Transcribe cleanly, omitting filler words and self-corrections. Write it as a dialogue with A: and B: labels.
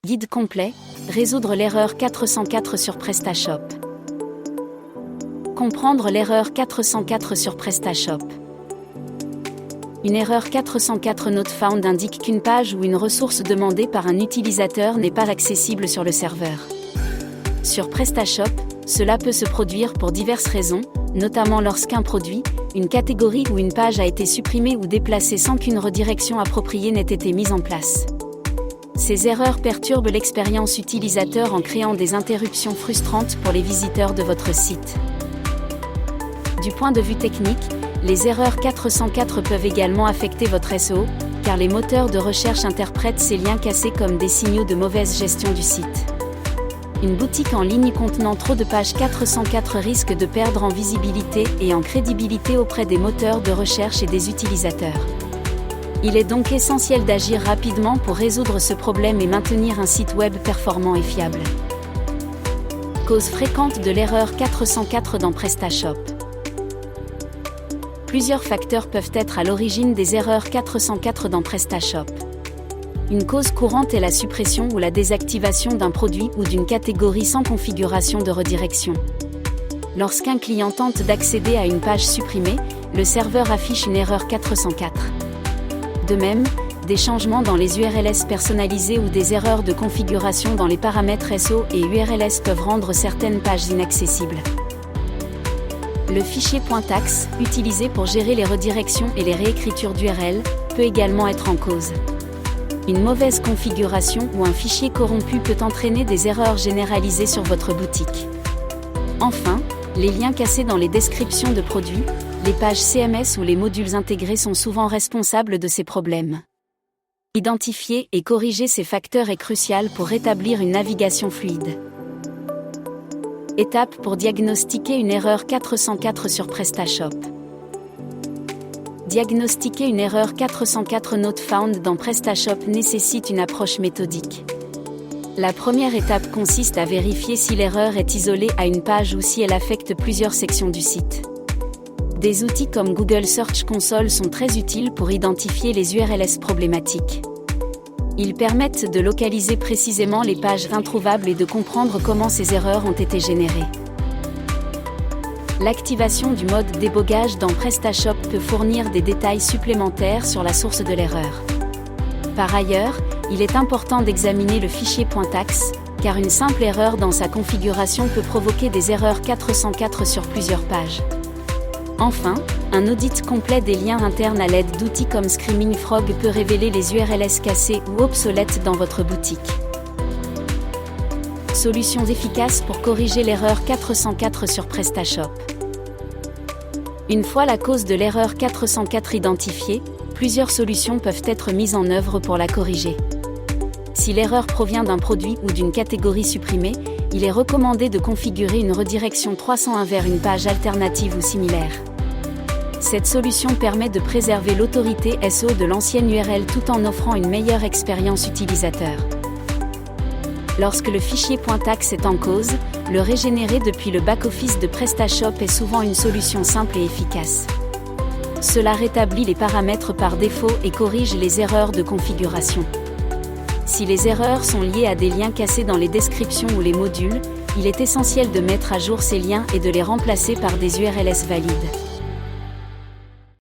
A: Guide complet, résoudre l'erreur 404 sur PrestaShop. Comprendre l'erreur 404 sur PrestaShop. Une erreur 404 not found indique qu'une page ou une ressource demandée par un utilisateur n'est pas accessible sur le serveur. Sur PrestaShop, cela peut se produire pour diverses raisons, notamment lorsqu'un produit, une catégorie ou une page a été supprimée ou déplacée sans qu'une redirection appropriée n'ait été mise en place. Ces erreurs perturbent l'expérience utilisateur en créant des interruptions frustrantes pour les visiteurs de votre site. Du point de vue technique, les erreurs 404 peuvent également affecter votre SEO, car les moteurs de recherche interprètent ces liens cassés comme des signaux de mauvaise gestion du site. Une boutique en ligne contenant trop de pages 404 risque de perdre en visibilité et en crédibilité auprès des moteurs de recherche et des utilisateurs. Il est donc essentiel d'agir rapidement pour résoudre ce problème et maintenir un site web performant et fiable. Cause fréquente de l'erreur 404 dans PrestaShop. Plusieurs facteurs peuvent être à l'origine des erreurs 404 dans PrestaShop. Une cause courante est la suppression ou la désactivation d'un produit ou d'une catégorie sans configuration de redirection. Lorsqu'un client tente d'accéder à une page supprimée, le serveur affiche une erreur 404. De même, des changements dans les URLs personnalisés ou des erreurs de configuration dans les paramètres SEO et URLs peuvent rendre certaines pages inaccessibles. Le fichier .ax, utilisé pour gérer les redirections et les réécritures d'URL, peut également être en cause. Une mauvaise configuration ou un fichier corrompu peut entraîner des erreurs généralisées sur votre boutique. Enfin, les liens cassés dans les descriptions de produits, les pages CMS ou les modules intégrés sont souvent responsables de ces problèmes. Identifier et corriger ces facteurs est crucial pour rétablir une navigation fluide. Étape pour diagnostiquer une erreur 404 sur PrestaShop. Diagnostiquer une erreur 404 not found dans PrestaShop nécessite une approche méthodique. La première étape consiste à vérifier si l'erreur est isolée à une page ou si elle affecte plusieurs sections du site. Des outils comme Google Search Console sont très utiles pour identifier les URLs problématiques. Ils permettent de localiser précisément les pages introuvables et de comprendre comment ces erreurs ont été générées. L'activation du mode débogage dans PrestaShop peut fournir des détails supplémentaires sur la source de l'erreur. Par ailleurs, il est important d'examiner le fichier .ax, car une simple erreur dans sa configuration peut provoquer des erreurs 404 sur plusieurs pages. Enfin, un audit complet des liens internes à l'aide d'outils comme Screaming Frog peut révéler les URLs cassés ou obsolètes dans votre boutique. Solutions efficaces pour corriger l'erreur 404 sur PrestaShop. Une fois la cause de l'erreur 404 identifiée, plusieurs solutions peuvent être mises en œuvre pour la corriger. Si l'erreur provient d'un produit ou d'une catégorie supprimée, il est recommandé de configurer une redirection 301 vers une page alternative ou similaire. Cette solution permet de préserver l'autorité SEO de l'ancienne URL tout en offrant une meilleure expérience utilisateur. Lorsque le fichier .ax est en cause, le régénérer depuis le back-office de PrestaShop est souvent une solution simple et efficace. Cela rétablit les paramètres par défaut et corrige les erreurs de configuration. Si les erreurs sont liées à des liens cassés dans les descriptions ou les modules, il est essentiel de mettre à jour ces liens et de les remplacer par des URLs valides.